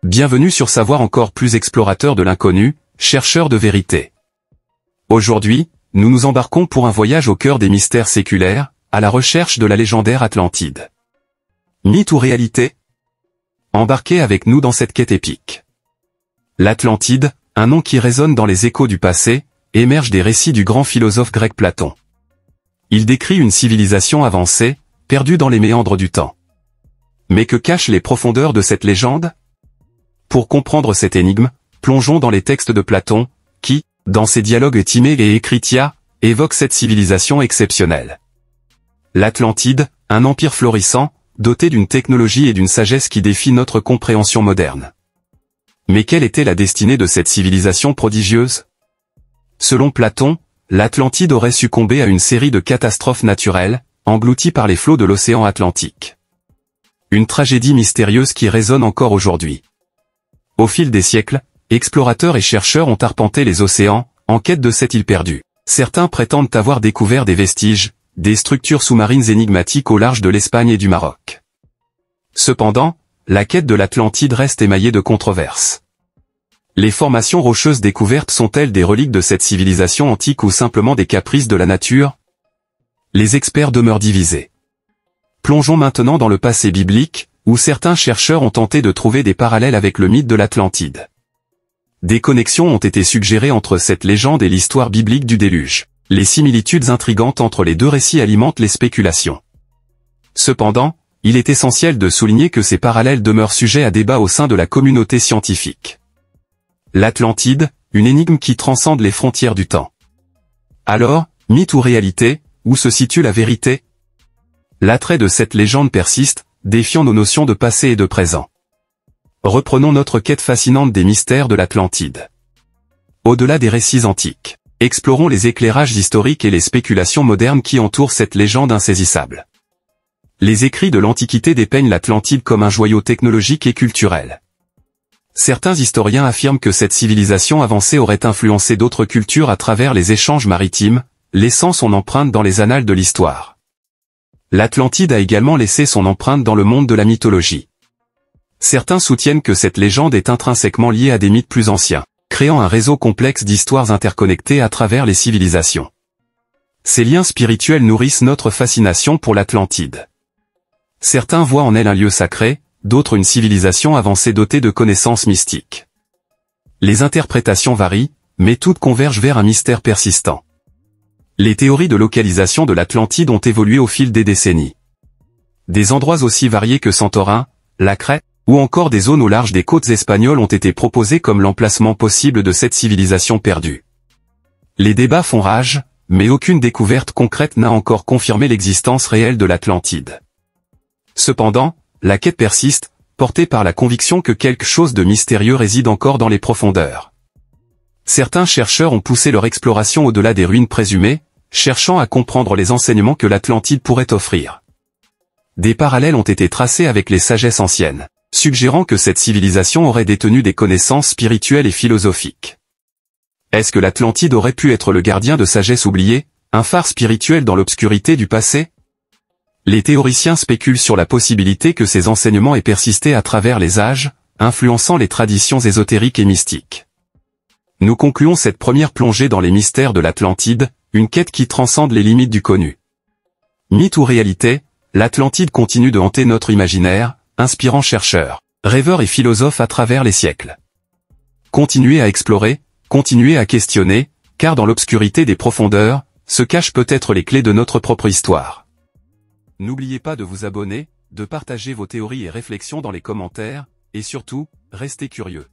Bienvenue sur Savoir encore plus, explorateur de l'inconnu, chercheur de vérité. Aujourd'hui, nous nous embarquons pour un voyage au cœur des mystères séculaires, à la recherche de la légendaire Atlantide. Mythe ou réalité? Embarquez avec nous dans cette quête épique. L'Atlantide, un nom qui résonne dans les échos du passé, émerge des récits du grand philosophe grec Platon. Il décrit une civilisation avancée, perdue dans les méandres du temps. Mais que cachent les profondeurs de cette légende? Pour comprendre cette énigme, plongeons dans les textes de Platon, qui, dans ses dialogues Timée et Écritia, évoquent cette civilisation exceptionnelle. L'Atlantide, un empire florissant, doté d'une technologie et d'une sagesse qui défient notre compréhension moderne. Mais quelle était la destinée de cette civilisation prodigieuse? Selon Platon, l'Atlantide aurait succombé à une série de catastrophes naturelles, englouties par les flots de l'océan Atlantique. Une tragédie mystérieuse qui résonne encore aujourd'hui. Au fil des siècles, explorateurs et chercheurs ont arpenté les océans, en quête de cette île perdue. Certains prétendent avoir découvert des vestiges, des structures sous-marines énigmatiques au large de l'Espagne et du Maroc. Cependant, la quête de l'Atlantide reste émaillée de controverses. Les formations rocheuses découvertes sont-elles des reliques de cette civilisation antique ou simplement des caprices de la nature? Les experts demeurent divisés. Plongeons maintenant dans le passé biblique, où certains chercheurs ont tenté de trouver des parallèles avec le mythe de l'Atlantide. Des connexions ont été suggérées entre cette légende et l'histoire biblique du déluge. Les similitudes intrigantes entre les deux récits alimentent les spéculations. Cependant, il est essentiel de souligner que ces parallèles demeurent sujets à débat au sein de la communauté scientifique. L'Atlantide, une énigme qui transcende les frontières du temps. Alors, mythe ou réalité, où se situe la vérité? L'attrait de cette légende persiste, défiant nos notions de passé et de présent. Reprenons notre quête fascinante des mystères de l'Atlantide. Au-delà des récits antiques, explorons les éclairages historiques et les spéculations modernes qui entourent cette légende insaisissable. Les écrits de l'Antiquité dépeignent l'Atlantide comme un joyau technologique et culturel. Certains historiens affirment que cette civilisation avancée aurait influencé d'autres cultures à travers les échanges maritimes, laissant son empreinte dans les annales de l'histoire. L'Atlantide a également laissé son empreinte dans le monde de la mythologie. Certains soutiennent que cette légende est intrinsèquement liée à des mythes plus anciens, créant un réseau complexe d'histoires interconnectées à travers les civilisations. Ces liens spirituels nourrissent notre fascination pour l'Atlantide. Certains voient en elle un lieu sacré, d'autres une civilisation avancée dotée de connaissances mystiques. Les interprétations varient, mais toutes convergent vers un mystère persistant. Les théories de localisation de l'Atlantide ont évolué au fil des décennies. Des endroits aussi variés que Santorin, la Crète, ou encore des zones au large des côtes espagnoles ont été proposés comme l'emplacement possible de cette civilisation perdue. Les débats font rage, mais aucune découverte concrète n'a encore confirmé l'existence réelle de l'Atlantide. Cependant, la quête persiste, portée par la conviction que quelque chose de mystérieux réside encore dans les profondeurs. Certains chercheurs ont poussé leur exploration au-delà des ruines présumées, cherchant à comprendre les enseignements que l'Atlantide pourrait offrir. Des parallèles ont été tracés avec les sagesses anciennes, suggérant que cette civilisation aurait détenu des connaissances spirituelles et philosophiques. Est-ce que l'Atlantide aurait pu être le gardien de sagesse oubliée, un phare spirituel dans l'obscurité du passé? Les théoriciens spéculent sur la possibilité que ces enseignements aient persisté à travers les âges, influençant les traditions ésotériques et mystiques. Nous concluons cette première plongée dans les mystères de l'Atlantide, une quête qui transcende les limites du connu. Mythe ou réalité, l'Atlantide continue de hanter notre imaginaire, inspirant chercheurs, rêveurs et philosophes à travers les siècles. Continuez à explorer, continuez à questionner, car dans l'obscurité des profondeurs, se cachent peut-être les clés de notre propre histoire. N'oubliez pas de vous abonner, de partager vos théories et réflexions dans les commentaires, et surtout, restez curieux.